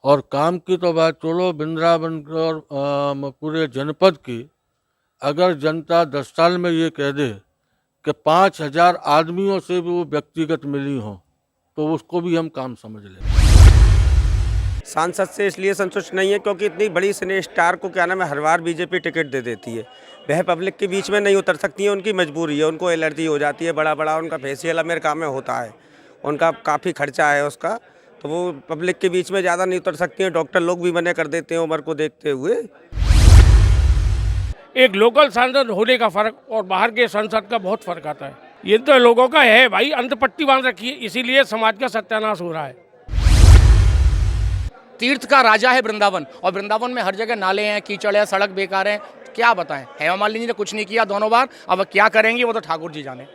और काम की तो बात छोड़ो, वृंदावन और पूरे जनपद की अगर जनता 10 साल में ये कह दे कि 5,000 आदमियों से भी वो व्यक्तिगत मिली हों, तो उसको भी हम काम समझ लें। सांसद से इसलिए संतुष्ट नहीं है क्योंकि इतनी बड़ी सिने स्टार को क्या नाम है हर बार बीजेपी टिकट दे देती है। वह पब्लिक के बीच में नहीं उतर सकती है, उनकी मजबूरी है, उनको एलर्जी हो जाती है, बड़ा बड़ा उनका फेशियल अमेरिका में होता है, उनका काफ़ी खर्चा है उसका, तो वो पब्लिक के बीच में ज़्यादा नहीं उतर सकती हैं। डॉक्टर लोग भी मना कर देते हैं उम्र को देखते हुए। एक लोकल सांसद होने का फर्क और बाहर के सांसद का बहुत फर्क आता है। ये तो लोगों का है भाई, अंतपट्टी बांध रखी है, इसीलिए समाज का सत्यानाश हो रहा है। तीर्थ का राजा है वृंदावन, और वृंदावन में हर जगह नाले हैं, कीचड़ है, सड़क बेकार है, क्या बताएं। हेमा मालिनी जी ने कुछ नहीं किया दोनों बार, अब क्या करेंगी वो तो ठाकुर जी जाने।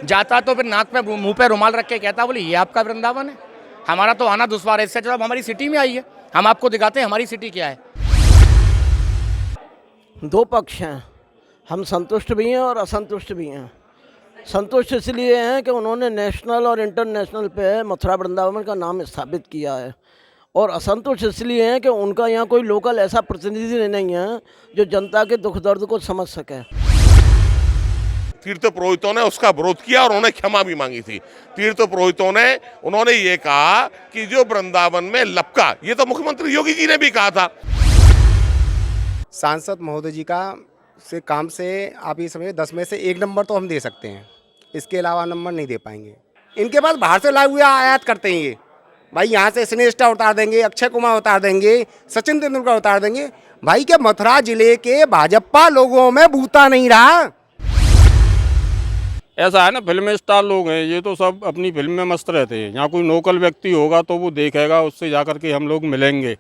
जाता तो फिर नाक पे मुंह पे रुमाल रख के कहता, बोले ये आपका वृंदावन है, हमारा तो आना दुश्वार है, इससे जब हमारी सिटी में आई है, हम आपको दिखाते हैं हमारी सिटी क्या है। दो पक्ष हैं, हम संतुष्ट भी हैं और असंतुष्ट भी हैं। संतुष्ट इसलिए हैं कि उन्होंने नेशनल और इंटरनेशनल पे मथुरा वृंदावन का नाम स्थापित किया है, और असंतुष्ट इसलिए हैं कि उनका यहाँ कोई लोकल ऐसा प्रतिनिधि नहीं है जो जनता के दुख दर्द को समझ सके। तीर्थ पुरोहितों ने उसका विरोध किया और उन्होंने क्षमा भी मांगी थी। तीर्थ पुरोहितों ने उन्होंने ये कहा कि जो वृंदावन में लपका, ये तो मुख्यमंत्री योगी जी ने भी कहा था। सांसद महोदय जी का काम से आप ये समझिए 10 में से 1 नंबर तो हम दे सकते हैं, इसके अलावा नंबर नहीं दे पाएंगे। इनके पास बाहर से लाए हुए आयात करते हैं ये, भाई यहाँ से सिनेस्टा उतार देंगे, अक्षय कुमार उतार देंगे, सचिन तेंदुलकर उतार देंगे। भाई क्या मथुरा जिले के भाजपा लोगों में बूता नहीं रहा? ऐसा है ना, फिल्म स्टार लोग हैं ये, तो सब अपनी फिल्म में मस्त रहते हैं। यहाँ कोई लोकल व्यक्ति होगा तो वो देखेगा, उससे जाकर के हम लोग मिलेंगे।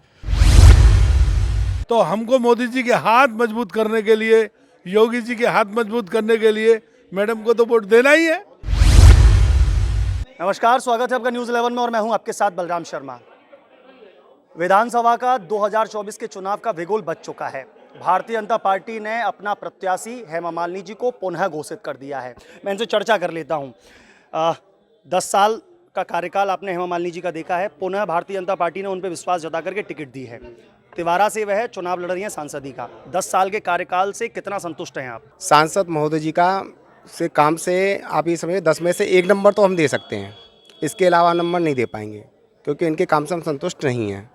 तो हमको मोदी जी के हाथ मजबूत करने के लिए, योगी जी के हाथ मजबूत करने के लिए मैडम को तो वोट देना ही है। नमस्कार, स्वागत है आपका न्यूज़ 11 में और मैं हूं आपके साथ बलराम शर्मा। विधानसभा का 2024 के चुनाव का बिगुल बज चुका है। भारतीय जनता पार्टी ने अपना प्रत्याशी हेमा मालिनी जी को पुनः घोषित कर दिया है। मैं इनसे चर्चा कर लेता हूं। 10 साल का कार्यकाल आपने हेमा मालिनी जी का देखा है, पुनः भारतीय जनता पार्टी ने उन पर विश्वास जता करके टिकट दी है। तिवारा से वह चुनाव लड़ रही हैं सांसदी का। 10 साल के कार्यकाल से कितना संतुष्ट हैं आप? सांसद महोदय जी का काम से आप ये समझिए 10 में से 1 नंबर तो हम दे सकते हैं, इसके अलावा नंबर नहीं दे पाएंगे, क्योंकि इनके काम से हम संतुष्ट नहीं हैं।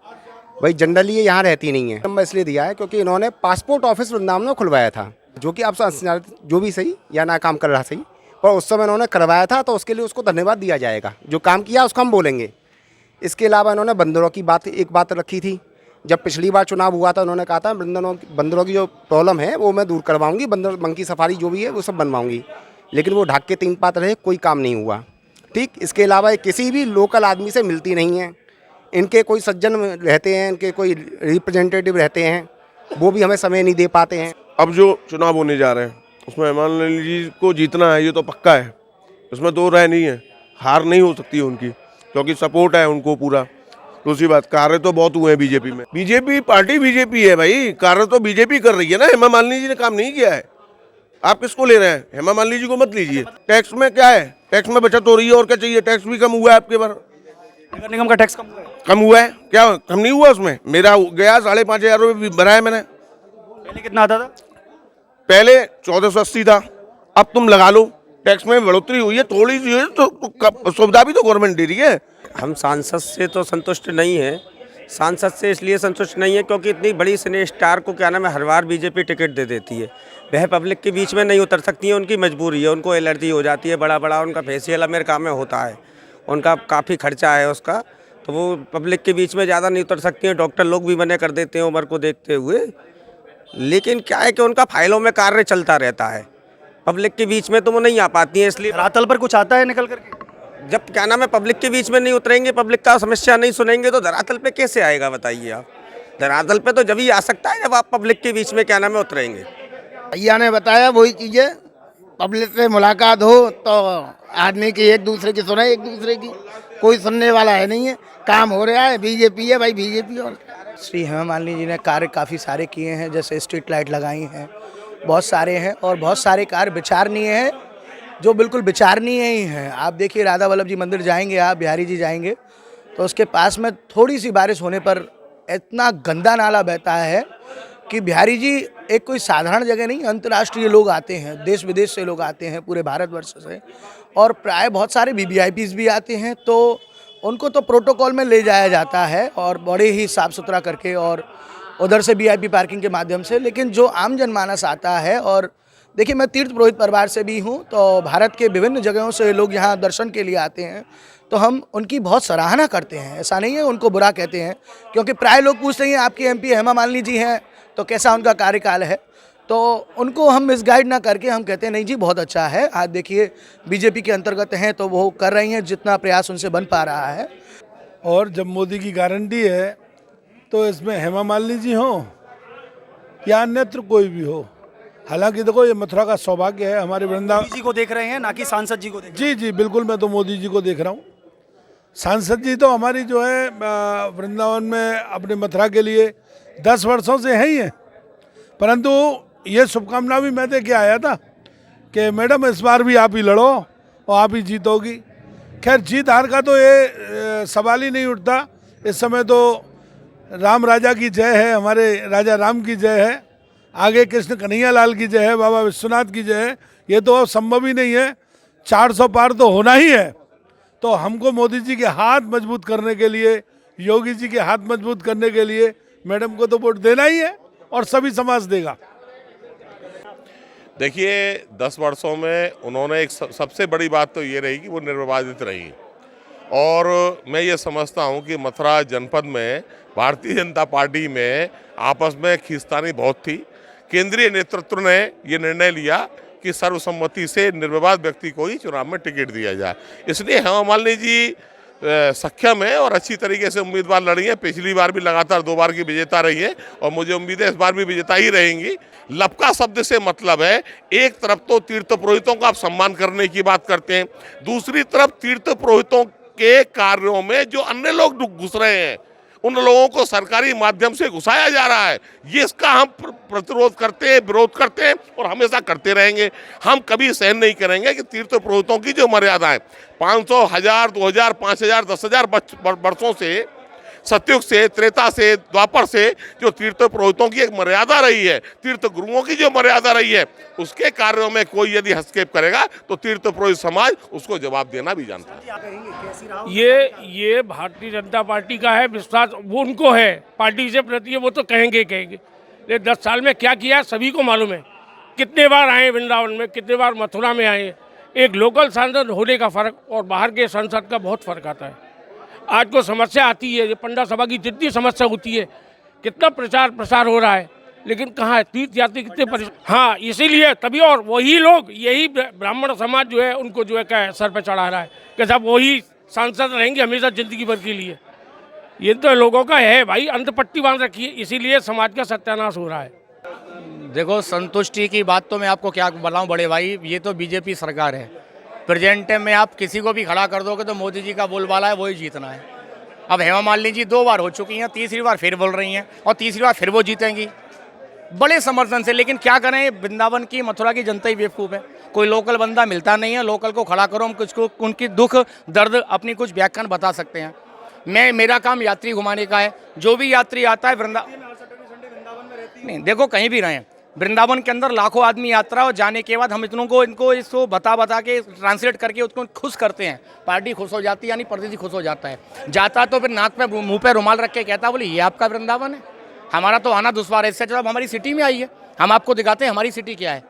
भाई जनरली ये यहाँ रहती नहीं है। नंबर इसलिए दिया है क्योंकि इन्होंने पासपोर्ट ऑफिस वृंदावन में खुलवाया था, जो कि आप जो भी सही या ना काम कर रहा सही, पर उस समय इन्होंने करवाया था, तो उसके लिए उसको धन्यवाद दिया जाएगा। जो काम किया उसको हम बोलेंगे। इसके अलावा इन्होंने बंदरों की एक बात रखी थी। जब पिछली बार चुनाव हुआ था उन्होंने कहा था बंदरों की जो प्रॉब्लम है वो मैं दूर करवाऊंगी, मंकी सफारी जो भी है वो सब बनवाऊंगी, लेकिन वो ढाक के 3 पात रहे, कोई काम नहीं हुआ। ठीक, इसके अलावा किसी भी लोकल आदमी से मिलती नहीं है। इनके कोई सज्जन रहते हैं, इनके कोई रिप्रेजेंटेटिव रहते हैं, वो भी हमें समय नहीं दे पाते हैं। अब जो चुनाव होने जा रहे हैं उसमें हेमा मालिनी जी को जीतना है, ये तो पक्का है, उसमें 2 राय नहीं है। हार नहीं हो सकती है उनकी, क्योंकि सपोर्ट है उनको पूरा। दूसरी बात, कार्य तो बहुत हुए हैं बीजेपी में। बीजेपी पार्टी बीजेपी है भाई, कार्य तो बीजेपी कर रही है ना। हेमा मालिनी जी ने काम नहीं किया है, आप किसको ले रहे हैं? हेमा मालिनी जी को मत लीजिए। टैक्स में क्या है, टैक्स में बचत हो रही है, और क्या चाहिए? टैक्स भी कम हुआ है आपके बार। नगर निगम का टैक्स कम हुआ है, क्या कम नहीं हुआ? उसमें मेरा गया 5,500 रुपये भरा है मैंने। पहले कितना आता था? पहले 1480 था, अब तुम लगा लो, टैक्स में बढ़ोतरी हुई है थोड़ी सी, तो सुविधा भी तो गवर्नमेंट दे रही है। हम सांसद से तो संतुष्ट नहीं है। सांसद से इसलिए संतुष्ट नहीं है क्योंकि इतनी बड़ी सिने स्टार को क्या नाम है हर बार बीजेपी टिकट दे देती है। वह पब्लिक के बीच में नहीं उतर सकती है, उनकी मजबूरी है, उनको एलर्जी हो जाती है, बड़ा बड़ा उनका फेशियल अमेरिका में होता है, उनका काफ़ी खर्चा है उसका, तो वो पब्लिक के बीच में ज़्यादा नहीं उतर सकती हैं। डॉक्टर लोग भी मना कर देते हैं उम्र को देखते हुए। लेकिन क्या है कि उनका फाइलों में कार्य चलता रहता है, पब्लिक के बीच में तो वो नहीं आ पाती हैं। इसलिए धरातल पर कुछ आता है निकल करके? जब क्या नाम है पब्लिक के बीच में नहीं उतरेंगे, पब्लिक का समस्या नहीं सुनेंगे, तो धरातल पे कैसे आएगा बताइए आप? धरातल पे तो जब ही आ सकता है जब आप पब्लिक के बीच में क्या नाम है उतरेंगे। भैया ने बताया वही चीज़ें, पब्लिक से मुलाकात हो तो आदमी की एक दूसरे की सुने, एक दूसरे की कोई सुनने वाला है नहीं है। काम हो रहा है, बीजेपी है भाई, बीजेपी। और श्री हेमा मालिनी जी ने कार्य काफ़ी सारे किए हैं, जैसे स्ट्रीट लाइट लगाई हैं, बहुत सारे हैं, और बहुत सारे कार्य विचारणीय हैं जो बिल्कुल विचारणीय ही हैं। आप देखिए राधा वल्लभ जी मंदिर जाएंगे, आप बिहारी जी जाएंगे तो उसके पास में थोड़ी सी बारिश होने पर इतना गंदा नाला बहता है कि बिहारी जी एक कोई साधारण जगह नहीं, अंतर्राष्ट्रीय लोग आते हैं, देश विदेश से लोग आते हैं, पूरे भारतवर्ष से, और प्राय बहुत सारे VVIPs भी आते हैं। तो उनको तो प्रोटोकॉल में ले जाया जाता है और बड़े ही साफ़ सुथरा करके और उधर से VIP पार्किंग के माध्यम से। लेकिन जो आम जनमानस आता है, और देखिए मैं तीर्थ पुरोहित परिवार से भी हूँ, तो भारत के विभिन्न जगहों से लोग यहाँ दर्शन के लिए आते हैं, तो हम उनकी बहुत सराहना करते हैं। ऐसा नहीं है उनको बुरा कहते हैं, क्योंकि प्राय लोग पूछते हैं आपकी MP हेमा मालिनी जी हैं तो कैसा उनका कार्यकाल है, तो उनको हम मिसगाइड ना करके हम कहते हैं नहीं जी बहुत अच्छा है। आज देखिए BJP के अंतर्गत हैं तो वो कर रही हैं जितना प्रयास उनसे बन पा रहा है। और जब मोदी की गारंटी है तो इसमें हेमा मालिनी जी हो या अन्यत्र कोई भी हो, हालांकि देखो ये मथुरा का सौभाग्य है हमारे वृंदावन जी को देख रहे हैं ना कि सांसद जी को देख जी जी बिल्कुल, मैं तो मोदी जी को देख रहा हूँ। सांसद जी तो हमारी जो है वृंदावन में अपने मथुरा के लिए 10 वर्षों से है ही है, परंतु ये शुभकामना भी मैं दे के आया था कि मैडम इस बार भी आप ही लड़ो और आप ही जीतोगी। खैर जीत हार का तो ये सवाल ही नहीं उठता। इस समय तो राम राजा की जय है, हमारे राजा राम की जय है, आगे कृष्ण कन्हैया लाल की जय है, बाबा विश्वनाथ की जय है। ये तो अब संभव ही नहीं है, 400 पार तो होना ही है। तो हमको मोदी जी के हाथ मजबूत करने के लिए, योगी जी के हाथ मजबूत करने के लिए मैडम को तो वोट देना ही है और सभी समाज देगा। देखिए 10 वर्षों में उन्होंने एक सबसे बड़ी बात तो ये रही कि वो निर्विवादित रही, और मैं ये समझता हूँ कि मथुरा जनपद में भारतीय जनता पार्टी में आपस में खींचतानी बहुत थी। केंद्रीय नेतृत्व ने ये निर्णय लिया कि सर्वसम्मति से निर्विवाद व्यक्ति को ही चुनाव में टिकट दिया जाए, इसलिए हेमा मालिनी जी सक्षम है और अच्छी तरीके से उम्मीदवार लड़ी हैं। पिछली बार भी लगातार 2 बार की विजेता रही है और मुझे उम्मीद है इस बार भी विजेता ही रहेंगी। लपका शब्द से मतलब है, एक तरफ तो तीर्थ पुरोहितों का आप सम्मान करने की बात करते हैं, दूसरी तरफ तीर्थ पुरोहितों के कार्यों में जो अन्य लोग घुस रहे हैं उन लोगों को सरकारी माध्यम से घुसाया जा रहा है। ये इसका हम प्रतिरोध करते हैं, विरोध करते हैं और हमेशा करते रहेंगे। हम कभी सहन नहीं करेंगे कि तीर्थ पुरोहितों की जो मर्यादाएं 500, 1000, 2000, 5000, 10,000 वर्षों से, सतयुग से, त्रेता से, द्वापर से जो तीर्थ पुरोहितों की एक मर्यादा रही है, तीर्थ गुरुओं की जो मर्यादा रही है, उसके कार्यों में कोई यदि हस्तक्षेप करेगा तो तीर्थ पुरोहित समाज उसको जवाब देना भी जानता है। ये भारतीय जनता पार्टी का है विश्वास, वो उनको है पार्टी से प्रति, वो तो कहेंगे। ये 10 साल में क्या किया सभी को मालूम है। कितने बार आए वृंदावन में, कितने बार मथुरा में आए। एक लोकल सांसद होने का फ़र्क और बाहर के सांसद का बहुत फ़र्क आता है। आज को समस्या आती है, ये पंडा सभा की जितनी समस्या होती है, कितना प्रचार प्रसार हो रहा है, लेकिन कहाँ है तीर्थ यात्री कितने हाँ, इसीलिए तभी, और वही लोग, यही ब्राह्मण समाज जो है उनको जो है क्या सर पे चढ़ा रहा है कि साहब वही सांसद रहेंगे हमेशा ज़िंदगी भर के लिए। ये तो लोगों का है भाई, अंतपट्टी बांध रखी है, इसीलिए समाज का सत्यानाश हो रहा है। देखो संतुष्टि की बात तो मैं आपको क्या बताऊं बड़े भाई, ये तो BJP सरकार है। प्रेजेंट टाइम में आप किसी को भी खड़ा कर दोगे तो मोदी जी का बोलबाला है वही जीतना है। अब हेमा मालिनी जी 2 बार हो चुकी हैं, तीसरी बार फिर बोल रही हैं और तीसरी बार फिर वो जीतेंगी बड़े समर्थन से। लेकिन क्या करें, वृंदावन की मथुरा की जनता ही बेवकूफ़ है। कोई लोकल बंदा मिलता नहीं है, लोकल को खड़ा करो, हम कुछ उनकी दुख दर्द अपनी कुछ व्याख्यान बता सकते हैं। मेरा काम यात्री घुमाने का है। जो भी यात्री आता है नहीं, देखो कहीं भी रहें, वृंदावन के अंदर लाखों आदमी यात्रा और जाने के बाद हम इनको इसको बता के ट्रांसलेट करके उसको खुश करते हैं। पार्टी खुश हो जाती है, यानी प्रतिनिधि खुश हो जाता है। जाता तो फिर नाक पे मुंह पे रुमाल रख के कहता बोले ये आपका वृंदावन है। हमारा तो आना दुश्वार है, इससे जब हमारी सिटी में आई है हम आपको दिखाते हैं हमारी सिटी क्या है।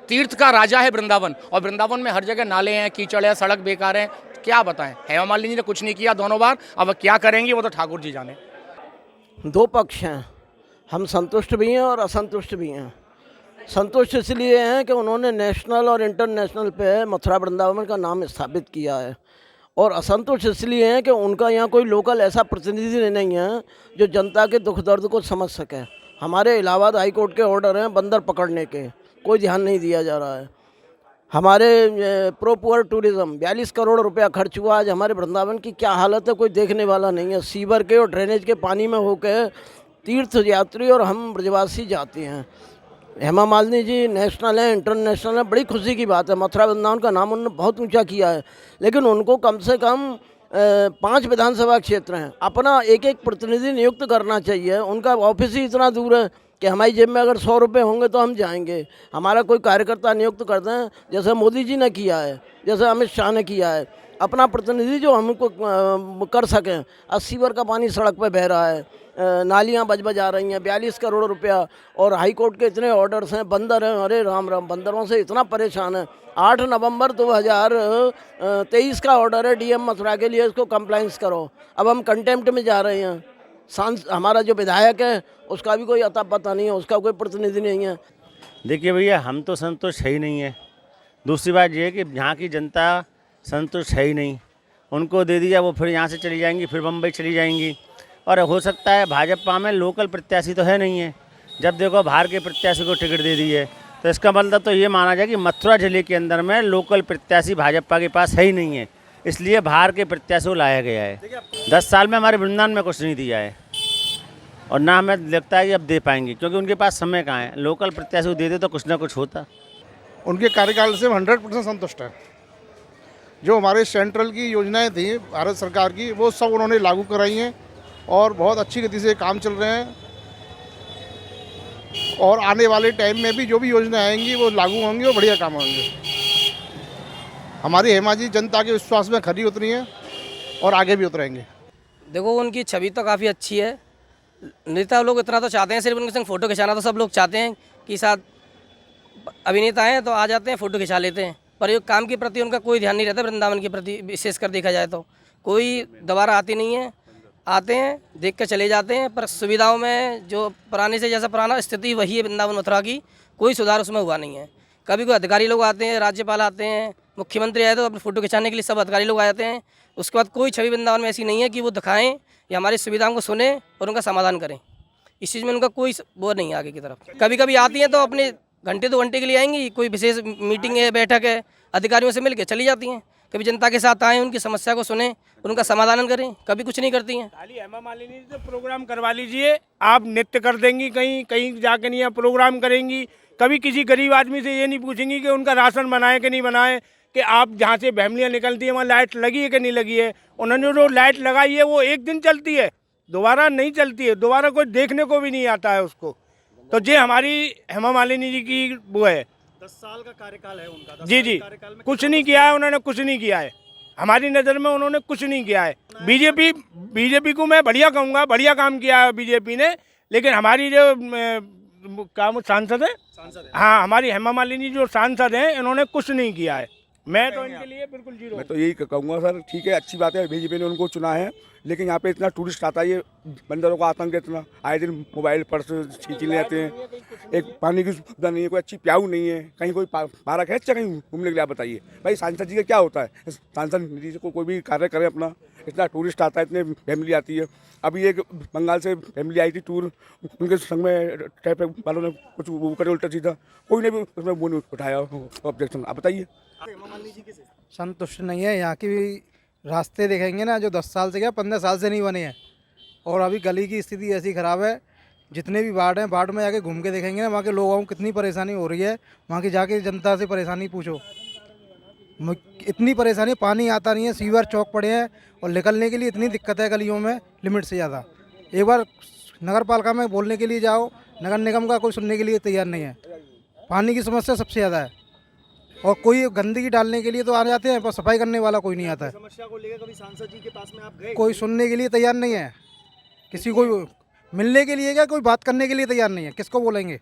तीर्थ का राजा है वृंदावन, और वृंदावन में हर जगह नाले हैं, कीचड़ है, सड़क बेकार है, क्या बताएं। हेमा मालिनी जी ने कुछ नहीं किया 2 बार, अब क्या करेंगी वो तो ठाकुर जी जाने। 2 पक्ष हैं, हम संतुष्ट भी हैं और असंतुष्ट भी हैं। संतुष्ट इसलिए हैं कि उन्होंने नेशनल और इंटरनेशनल पे मथुरा वृंदावन का नाम स्थापित किया है, और असंतुष्ट इसलिए हैं कि उनका यहाँ कोई लोकल ऐसा प्रतिनिधि नहीं है जो जनता के दुख दर्द को समझ सके। हमारे इलाहाबाद हाई कोर्ट के ऑर्डर हैं बंदर पकड़ने के, कोई ध्यान नहीं दिया जा रहा है। हमारे प्रो पुअर टूरिज़्म 42 करोड़ रुपया खर्च हुआ, आज हमारे वृंदावन की क्या हालत है कोई देखने वाला नहीं है। सीवर के और ड्रेनेज के पानी में होकर तीर्थ यात्री और हम ब्रजवासी जाते हैं। हेमा मालिनी जी नेशनल है, इंटरनेशनल है, बड़ी खुशी की बात है। मथुरा वृंदावन का नाम उन्होंने बहुत ऊंचा किया है, लेकिन उनको कम से कम 5 विधानसभा क्षेत्र हैं, अपना एक एक प्रतिनिधि नियुक्त करना चाहिए। उनका ऑफिस ही इतना दूर है कि हमारी जेब में अगर 100 रुपये होंगे तो हम जाएंगे। हमारा कोई कार्यकर्ता नियुक्त करते हैं, जैसे मोदी जी ने किया है, जैसे अमित शाह ने किया है। अपना प्रतिनिधि जो हमको कर सकें। 80 बार का पानी सड़क पे बह रहा है, नालियाँ बज आ रही हैं, 42 करोड़ रुपया, और हाई कोर्ट के इतने ऑर्डर्स हैं, बंदर हैं, अरे राम राम, बंदरों से इतना परेशान है। 8 नवंबर 2023 का ऑर्डर है डीएम मथुरा के लिए, इसको कंप्लाइंस करो। अब हम कंटेम्प्ट में जा रहे हैं। हमारा जो विधायक है उसका भी कोई अता पता नहीं है, उसका कोई प्रतिनिधि नहीं है। देखिए भैया, हम तो संतुष्ट है ही नहीं है। दूसरी बात ये है कि यहाँ की जनता संतुष्ट है ही नहीं। उनको दे दिया, वो फिर यहाँ से चली जाएंगी, फिर बम्बई चली जाएंगी। और हो सकता है भाजपा में लोकल प्रत्याशी तो है नहीं है। जब देखो बाहर के प्रत्याशी को टिकट दे दी है, तो इसका मतलब तो ये माना जाए कि मथुरा जिले के अंदर में लोकल प्रत्याशी भाजपा के पास है ही नहीं है। इसलिए बाहर के प्रत्याशी को लाया गया है। 10 साल में हमारे वृंदावन में कुछ नहीं दिया है, और ना हमें लगता है कि अब दे पाएंगे, क्योंकि उनके पास समय कहाँ है। लोकल प्रत्याशी को दे दे तो कुछ ना कुछ होता। उनके कार्यकाल से 100% संतुष्ट है। जो हमारे सेंट्रल की योजनाएं थी भारत सरकार की, वो सब उन्होंने लागू कराई हैं और बहुत अच्छी गति से काम चल रहे हैं। और आने वाले टाइम में भी जो भी योजनाएं आएंगी वो लागू होंगी और बढ़िया काम होंगे। हमारी हेमा जी जनता के विश्वास में खरी उतरी हैं और आगे भी उतरेंगे। देखो, उनकी छवि तो काफ़ी अच्छी है। नेता लोग इतना तो चाहते हैं, सिर्फ उनके संग फ़ोटो खिंचाना तो सब लोग चाहते हैं कि साथ अभिनेता हैं तो आ जाते हैं, फ़ोटो खिंचा लेते हैं, पर ये काम के प्रति उनका कोई ध्यान नहीं रहता। वृंदावन के प्रति विशेषकर देखा जाए तो कोई दोबारा आती नहीं है। आते हैं, देख कर चले जाते हैं, पर सुविधाओं में जो पुराने से जैसा पुराना स्थिति वही है वृंदावन मथुरा की, कोई सुधार उसमें हुआ नहीं है। कभी कोई अधिकारी लोग आते हैं, राज्यपाल आते हैं, मुख्यमंत्री आए तो अपने फ़ोटो खिंचाने के लिए सब अधिकारी लोग आ जाते हैं। उसके बाद कोई छवि वृंदावन में ऐसी नहीं है कि वो दिखाएं या हमारी सुविधाओं को सुने और उनका समाधान करें। इस चीज़ में उनका कोई वो नहीं है आगे की तरफ। कभी कभी आती हैं तो अपने घंटे 2 घंटे के लिए आएंगी, कोई विशेष मीटिंग है, बैठक है, अधिकारियों से मिल के चली जाती हैं। कभी जनता के साथ आएँ, उनकी समस्या को सुने, उनका समाधान करें, कभी कुछ नहीं करती हैं। खाली हेमा मालिनी से प्रोग्राम करवा लीजिए, आप नृत्य कर देंगी, कहीं कहीं जाके नहीं आप प्रोग्राम करेंगी। कभी किसी गरीब आदमी से ये नहीं पूछेंगी कि उनका राशन बनाए कि नहीं बनाए, कि आप जहाँ से फैमिलियाँ निकलती हैं वहाँ लाइट लगी है कि नहीं लगी है। उन्होंने जो लाइट लगाई है वो एक दिन चलती है, दोबारा नहीं चलती है, दोबारा कोई देखने को भी नहीं आता है उसको। तो ये हमारी हेमा मालिनी जी की वो है। 10 साल का कार्यकाल है उनका। जी, कुछ नहीं किया है उन्होंने, कुछ नहीं किया है हमारी नज़र में, उन्होंने कुछ नहीं किया है। बीजेपी को मैं बढ़िया कहूँगा, बढ़िया काम किया है बीजेपी ने, लेकिन हमारी जो काम सांसद है, हाँ, हमारी हेमा मालिनी जो सांसद हैं, इन्होंने कुछ नहीं किया है। मैं तो इनके लिए बिल्कुल जीरो। मैं तो यही कहूँगा सर, ठीक है, अच्छी बात है, बीजेपी ने उनको चुना है, लेकिन यहाँ पे इतना टूरिस्ट आता है, ये बंदरों का आतंक इतना, आए दिन मोबाइल पर्स खींच ले जाते हैं। एक पानी की सुविधा नहीं है, कोई अच्छी प्याऊ नहीं है, कहीं कोई पार्क है अच्छा कहीं घूमने के लिए, आप बताइए भाई। सांसद जी का क्या होता है, सांसद निधि को कोई भी कार्य करे अपना, इतना टूरिस्ट आता है, इतने फैमिली आती है। अभी एक बंगाल से फैमिली आई थी टूर, उनके संग में ट्रैफिक वालों ने कुछ वो करे उल्टा सीधा, कोई ने भी उसमें वो नहीं उठाया ऑब्जेक्शन। आप बताइए। संतुष्ट नहीं है। यहाँ की भी रास्ते देखेंगे ना, जो 10 साल से क्या 15 साल से नहीं बने हैं, और अभी गली की स्थिति ऐसी ख़राब है। जितने भी वार्ड हैं, वार्ड में जाके घूम के देखेंगे ना, वहाँ के लोगों को कितनी परेशानी हो रही है। वहाँ की जाके जनता से परेशानी पूछो, इतनी परेशानी, पानी आता नहीं है, सीवर चौक पड़े हैं, और निकलने के लिए इतनी दिक्कत है गलियों में, लिमिट से ज़्यादा। एक बार नगर पालिका में बोलने के लिए जाओ, नगर निगम का कोई सुनने के लिए तैयार नहीं है। पानी की समस्या सबसे ज़्यादा है, और कोई गंदगी डालने के लिए तो आ जाते हैं, पर सफाई करने वाला कोई नहीं आता है। समस्या को लेकर कभी सांसद जी के पास में आप गए? कोई सुनने के लिए तैयार नहीं है, किसी को मिलने के लिए क्या, कोई बात करने के लिए तैयार नहीं है, किसको बोलेंगे।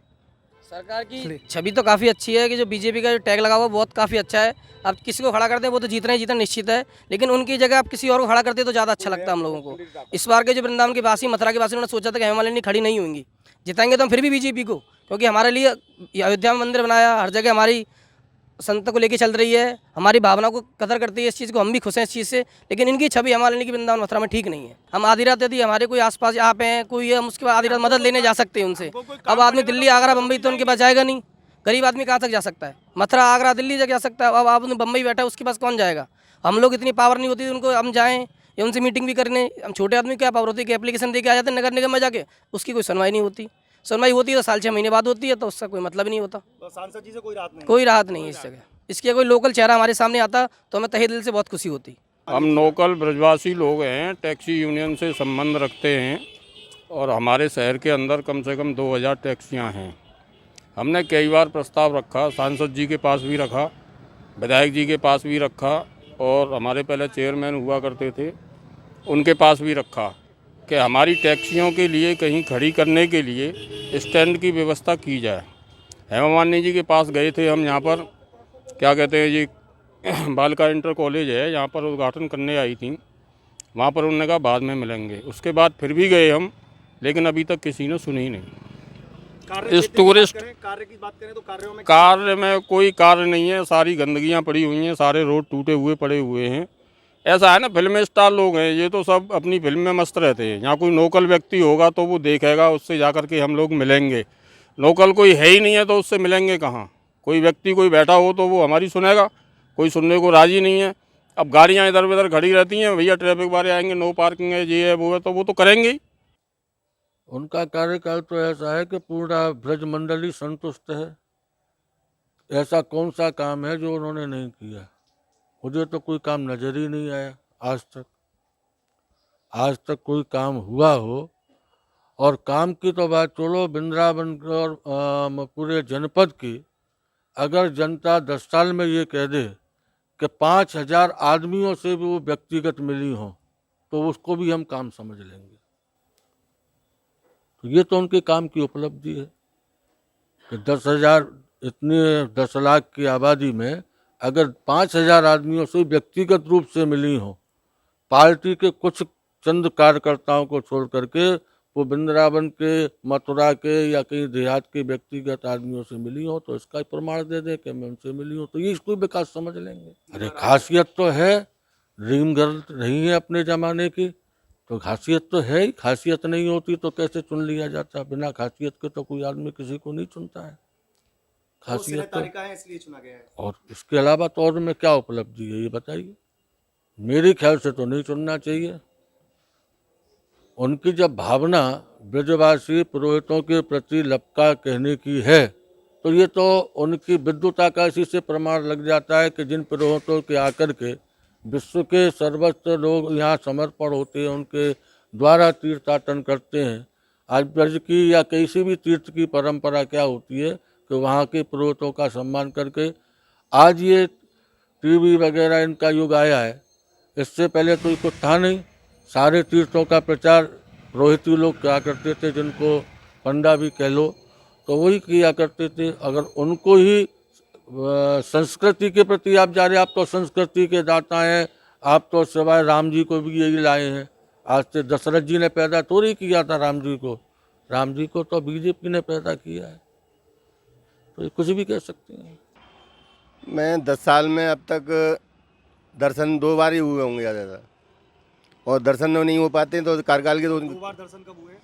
सरकार की छवि तो काफ़ी अच्छी है कि जो बीजेपी का जो टैग लगा हुआ है बहुत काफ़ी अच्छा है। अब किसी को खड़ा करते हैं वो तो जीतना निश्चित है, लेकिन उनकी जगह आप किसी और को खड़ा करते तो ज़्यादा अच्छा लगता है हम लोगों को। इस बार के जो वृंदावन के वासी, मथुरा के वासी, उन्होंने सोचा था कि हेमा मालिनी खड़ी नहीं होंगी, जिताएंगे तो हम फिर भी बीजेपी को, क्योंकि हमारे लिए अयोध्या में मंदिर बनाया, हर जगह हमारी संत को लेके चल रही है, हमारी भावना को कदर करती है, इस चीज़ को हम भी खुश हैं इस चीज़ से। लेकिन इनकी छवि हेमा मालिनी की वृंदावन मथुरा में ठीक नहीं है। हम आधी रात यदि हमारे कोई आसपास यहाँ पे हैं, कोई है, उसके बाद आधी रात मदद लेने जा सकते हैं उनसे। अब आदमी दिल्ली, आगरा, बम्बई तो उनके पास जाएगा नहीं। गरीब आदमी कहाँ तक जा सकता है? मथुरा, आगरा, दिल्ली तक जा सकता है। अब आप बम्बई बैठा है, उसके पास कौन जाएगा? हम लोग इतनी पावर नहीं होती उनको हम जाएँ या उनसे मीटिंग भी करने। हम छोटे आदमी क्या पावर होती है कि एप्लीकेशन दे के आ जाते हैं नगर निगम में जाके, उसकी कोई सुनवाई नहीं होती। सुनवाई होती है तो साल 6 महीने बाद होती है, तो उसका कोई मतलब नहीं होता। तो सांसद जी से कोई राहत नहीं? कोई राहत नहीं है इस जगह। इसकी कोई लोकल चेहरा हमारे सामने आता तो हमें तहे दिल से बहुत खुशी होती। हम लोकल ब्रजवासी लोग हैं, टैक्सी यूनियन से संबंध रखते हैं और हमारे शहर के अंदर कम से कम 2000 टैक्सियां हैं। हमने कई बार प्रस्ताव रखा, सांसद जी के पास भी रखा, विधायक जी के पास भी रखा और हमारे पहले चेयरमैन हुआ करते थे उनके पास भी रखा कि हमारी टैक्सियों के लिए कहीं खड़ी करने के लिए स्टैंड की व्यवस्था की जाए। हेमा मालिनी जी के पास गए थे हम, यहाँ पर क्या कहते हैं जी बालिका इंटर कॉलेज है, यहाँ पर उद्घाटन करने आई थी, वहाँ पर उन्होंने कहा बाद में मिलेंगे। उसके बाद फिर भी गए हम, लेकिन अभी तक किसी ने सुनी नहीं। इस टूरिस्ट कार्य की बात करें तो कार्य में कोई कार्य नहीं है, सारी गंदगियाँ पड़ी हुई हैं, सारे रोड टूटे हुए पड़े हुए हैं। ऐसा है ना, फिल्म स्टार लोग हैं, ये तो सब अपनी फिल्म में मस्त रहते हैं। यहाँ कोई लोकल व्यक्ति होगा तो वो देखेगा, उससे जा कर के हम लोग मिलेंगे। लोकल कोई है ही नहीं है तो उससे मिलेंगे कहाँ? कोई व्यक्ति कोई बैठा हो तो वो हमारी सुनेगा, कोई सुनने को राजी नहीं है। अब गाड़ियाँ इधर उधर खड़ी रहती हैं, भैया ट्रैफिक वाले आएंगे, नो पार्किंग है, ये है वो है, तो वो तो करेंगे ही। उनका कार्यकाल तो ऐसा है कि पूरा ब्रज मंडल ही संतुष्ट है। ऐसा कौन सा काम है जो उन्होंने नहीं किया? मुझे तो कोई काम नजर ही नहीं आया आज तक कोई काम हुआ हो। और काम की तो बात छोड़ो, वृंदावन और पूरे जनपद की अगर जनता 10 साल में ये कह दे कि 5000 आदमियों से भी वो व्यक्तिगत मिली हो तो उसको भी हम काम समझ लेंगे। तो ये तो उनके काम की उपलब्धि है कि 10 लाख की आबादी में अगर 5000 आदमियों से व्यक्तिगत रूप से मिली हो, पार्टी के कुछ चंद कार्यकर्ताओं को छोड़ करके वो वृंदावन के, मथुरा के या कहीं देहात के व्यक्तिगत आदमियों से मिली हो, तो इसका प्रमाण दे दे कि मैं उनसे मिली हूँ, तो ये इसको विकास समझ लेंगे। अरे खासियत तो है, ड्रीम गर्ल नहीं है अपने ज़माने की, तो खासियत तो है ही। खासियत नहीं होती तो कैसे चुन लिया जाता? बिना खासियत के तो कोई आदमी किसी को नहीं चुनता है। खासियत तो इसलिए चुना गया है। और इसके अलावा तो और में क्या उपलब्धि है ये बताइए? मेरे ख्याल से तो नहीं चुनना चाहिए। उनकी जब भावना ब्रजवासी पुरोहितों के प्रति लपका कहने की है तो ये तो उनकी विद्वता का इसी से प्रमाण लग जाता है कि जिन पुरोहितों के आकर के विश्व के सर्वस्व लोग यहाँ समर्पण होते हैं, उनके द्वारा तीर्थाटन करते हैं। आज ब्रज की या किसी भी तीर्थ की परंपरा क्या होती है कि वहाँ के पुरोहितों का सम्मान करके, आज ये टीवी वगैरह इनका युग आया है, इससे पहले तो कुछ था नहीं। सारे तीर्थों का प्रचार पुरोहित लोग क्या करते थे, जिनको पंडा भी कह लो, तो वही किया करते थे। अगर उनको ही संस्कृति के प्रति आप जा रहे, आप तो संस्कृति के दाता हैं, आप तो सिवाय राम जी को भी यही लाए हैं। आज से दशरथ जी ने पैदा थोड़ी किया था राम जी को तो बीजेपी ने पैदा किया है, तो ये कुछ भी कह सकते हैं। मैं 10 साल में अब तक दर्शन 2 बार ही हुए होंगे ज़्यादा, और दर्शन नहीं हो पाते तो कार्यकाल के 2 बार दर्शन कब हुए?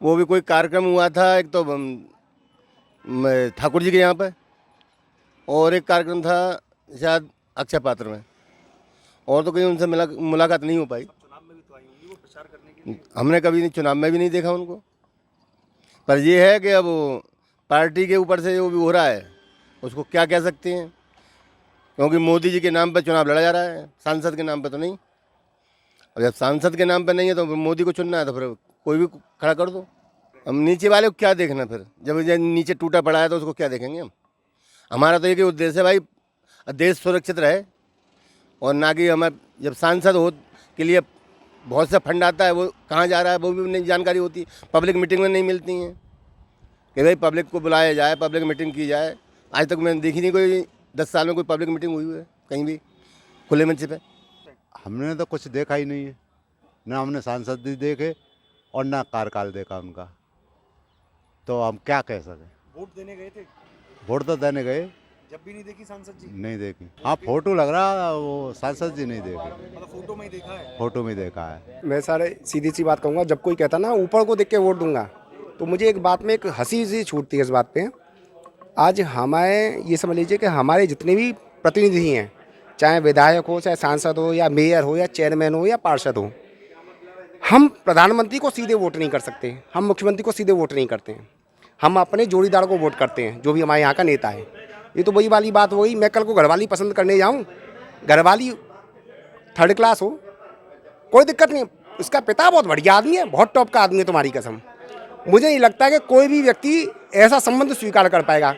वो भी कोई कार्यक्रम हुआ था, एक तो ठाकुर जी के यहाँ पे, और एक कार्यक्रम था शायद अक्षय पात्र में, और तो कहीं उनसे मुलाकात नहीं हो पाई। चुनाव में भी तो आई होंगी वो प्रचार करने के लिए। हमने कभी नहीं, चुनाव में भी नहीं देखा उनको। पर ये है कि अब पार्टी के ऊपर से जो भी हो रहा है उसको क्या कह सकते हैं, क्योंकि मोदी जी के नाम पर चुनाव लड़ा जा रहा है, सांसद के नाम पर तो नहीं। अब जब सांसद के नाम पर नहीं है तो मोदी को चुनना है तो फिर कोई भी खड़ा कर दो। हम नीचे वाले को क्या देखना? फिर जब नीचे टूटा पड़ा है तो उसको क्या देखेंगे हम? हमारा तो एक ही उद्देश्य है भाई, देश सुरक्षित रहे, और ना कि हमें जब सांसद हो के लिए बहुत सा फंड आता है, वो कहाँ जा रहा है वो भी नहीं जानकारी होती, पब्लिक मीटिंग में नहीं मिलती हैं कि भाई पब्लिक को बुलाया जाए, पब्लिक मीटिंग की जाए। आज तक मैंने देखी नहीं कोई 10 साल में कोई पब्लिक मीटिंग हुई है कहीं भी खुले मंच पे। हमने तो कुछ देखा ही नहीं है, ना हमने सांसद जी देखे और ना कार्यकाल देखा उनका, तो हम क्या कह सकें। वोट देने गए थे? वोट तो देने गए, जब भी नहीं देखी सांसद जी? नहीं देखी। हाँ फोटो लग रहा, वो सांसद जी नहीं देखे। मतलब फोटो में ही देखा है? फोटो में देखा है। मैं सारे सीधी सी बात कहूँगा, जब कोई कहता ना ऊपर को देख के वोट दूंगा, तो मुझे एक बात में एक हंसी सी छूटती है इस बात पे। आज हमें ये समझ लीजिए कि हमारे जितने भी प्रतिनिधि हैं, चाहे विधायक हो, चाहे सांसद हो, या मेयर हो, या चेयरमैन हो, या पार्षद हो, हम प्रधानमंत्री को सीधे वोट नहीं कर सकते, हम मुख्यमंत्री को सीधे वोट नहीं करते हैं, हम अपने जोड़ीदार को वोट करते हैं, जो भी हमारे यहाँ का नेता है। ये तो वही वाली बात हो गई, मैं कल को घरवाली पसंद करने जाऊँ, घरवाली थर्ड क्लास हो, कोई दिक्कत नहीं। इसका पिता बहुत बढ़िया आदमी है, बहुत टॉप का आदमी है, तुम्हारी कसम। मुझे नहीं लगता कि कोई भी व्यक्ति ऐसा संबंध स्वीकार कर पाएगा।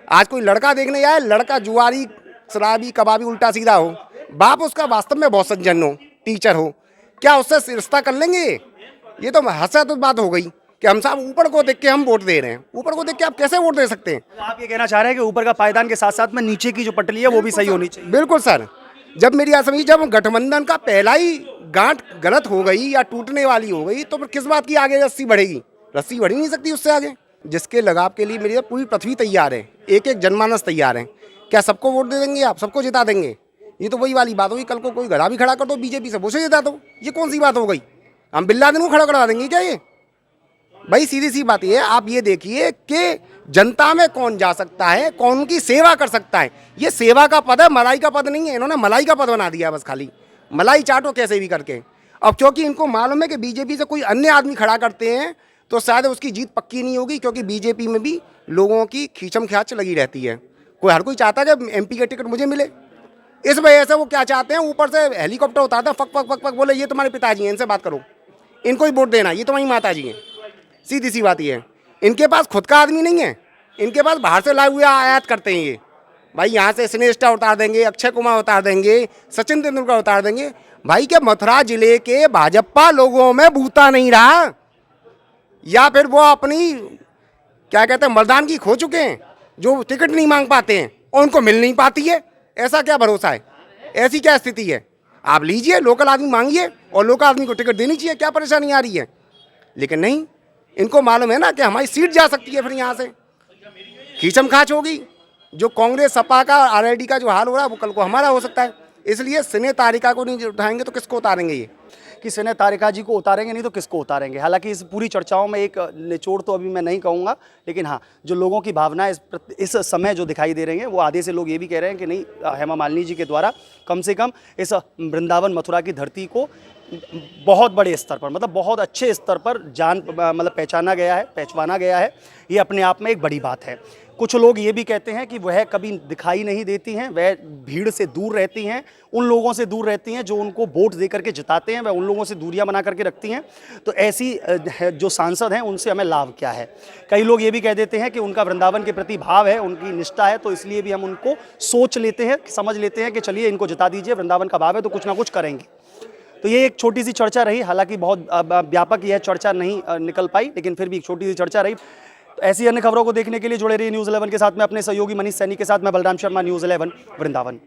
आज कोई लड़का देखने जाए, लड़का जुआरी, शराबी, कबाबी, उल्टा सीधा हो, बाप उसका वास्तव में बहुत सज्जन हो, टीचर हो, क्या उससे रिश्ता कर लेंगे? ये तो हंसा तो बात हो गई कि हम साहब ऊपर को देख के हम वोट दे रहे हैं। ऊपर को देख के आप कैसे वोट दे सकते हैं? आप ये कहना चाह रहे हैं कि ऊपर का पायदान के साथ साथ में नीचे की जो पटली है वो भी सही होनी चाहिए। बिल्कुल सर। जब मेरी बात समझिए, जब गठबंधन का पहला ही गांठ गलत हो गई या टूटने वाली हो गई, तो फिर किस बात की आगे रस्सी बढ़ेगी? रस्सी बढ़ ही नहीं सकती उससे आगे। जिसके लगाव के लिए मेरी पूरी पृथ्वी तैयार है, एक एक जनमानस तैयार है। क्या सबको वोट दे देंगे आप? सबको जिता देंगे? ये तो वही वाली बात होगी, कल को कोई घड़ा भी खड़ा कर दो बीजेपी से, उसे जिता दो। ये कौन सी बात हो गई? हम बिन लादेन को खड़ा करवा देंगे क्या? ये भाई सीधी सी बात ये है। आप ये देखिए कि जनता में कौन जा सकता है, कौन उनकी सेवा कर सकता है। ये सेवा का पद है, मलाई का पद नहीं है। इन्होंने मलाई का पद बना दिया बस, खाली मलाई चाटो कैसे भी करके। अब क्योंकि इनको मालूम है कि बीजेपी से कोई अन्य आदमी खड़ा करते हैं तो शायद उसकी जीत पक्की नहीं होगी, क्योंकि बीजेपी में भी लोगों की खींचम ख्याच लगी रहती है। हर कोई चाहता है कि एमपी का टिकट मुझे मिले। इस वजह से वो क्या चाहते हैं, ऊपर से हेलीकॉप्टर उतारते हैं, फक फक फक फक, बोले ये तुम्हारे पिताजी हैं, इनसे बात करो, इनको ही वोट देना, ये तुम्हारी माता जी हैं। सीधी सी बात ये है। इनके पास खुद का आदमी नहीं है, इनके पास बाहर से लाए हुए आयात करते हैं ये। भाई यहाँ से सिनेस्टा उतार देंगे, अक्षय कुमार उतार देंगे, सचिन तेंदुलकर उतार देंगे। भाई क्या मथुरा जिले के भाजपा लोगों में बूता नहीं रहा, या फिर वो अपनी क्या कहते हैं मर्दानगी खो चुके हैं, जो टिकट नहीं मांग पाते हैं और उनको मिल नहीं पाती है? ऐसा क्या भरोसा है? ऐसी क्या स्थिति है? आप लीजिए, लोकल आदमी मांगिए और लोकल आदमी को टिकट देनी चाहिए, क्या परेशानी आ रही है? लेकिन नहीं, इनको मालूम है ना कि हमारी सीट जा सकती है, फिर यहाँ से खींचम खाच होगी। जो कांग्रेस सपा का आरएलडी का जो हाल हो रहा है वो कल को हमारा हो सकता है। इसलिए सिने तारिका को नहीं उठाएंगे तो किसको उतारेंगे? ये कि सिने तारिका जी को उतारेंगे नहीं तो किसको उतारेंगे? हालांकि इस पूरी चर्चाओं में एक निचोड़ तो अभी मैं नहीं कहूँगा, लेकिन हाँ, जो लोगों की भावनाएं इस समय जो दिखाई दे रही हैं, वो आधे से लोग ये भी कह रहे हैं कि नहीं, हेमा मालिनी जी के द्वारा कम से कम इस वृंदावन मथुरा की धरती को बहुत बड़े स्तर पर, मतलब बहुत अच्छे स्तर पर पहचाना गया है। ये अपने आप में एक बड़ी बात है। कुछ लोग ये भी कहते हैं कि वह कभी दिखाई नहीं देती हैं, वह भीड़ से दूर रहती हैं, उन लोगों से दूर रहती हैं जो उनको वोट दे करके जिताते हैं, वह उन लोगों से दूरियां बना करके रखती हैं। तो ऐसी जो सांसद हैं उनसे हमें लाभ क्या है? कई लोग ये भी कह देते हैं कि उनका वृंदावन के प्रति भाव है, उनकी निष्ठा है, तो इसलिए भी हम उनको सोच लेते हैं, समझ लेते हैं कि चलिए इनको जिता दीजिए, वृंदावन का भाव है तो कुछ ना कुछ करेंगे। तो ये एक छोटी सी चर्चा रही, हालांकि बहुत व्यापक यह चर्चा नहीं निकल पाई, लेकिन फिर भी एक छोटी सी चर्चा रही। तो ऐसी अन्य खबरों को देखने के लिए जुड़े रहिए न्यूज़ 11 के साथ में अपने सहयोगी मनीष सैनी के साथ मैं बलराम शर्मा, न्यूज़ 11 वृंदावन।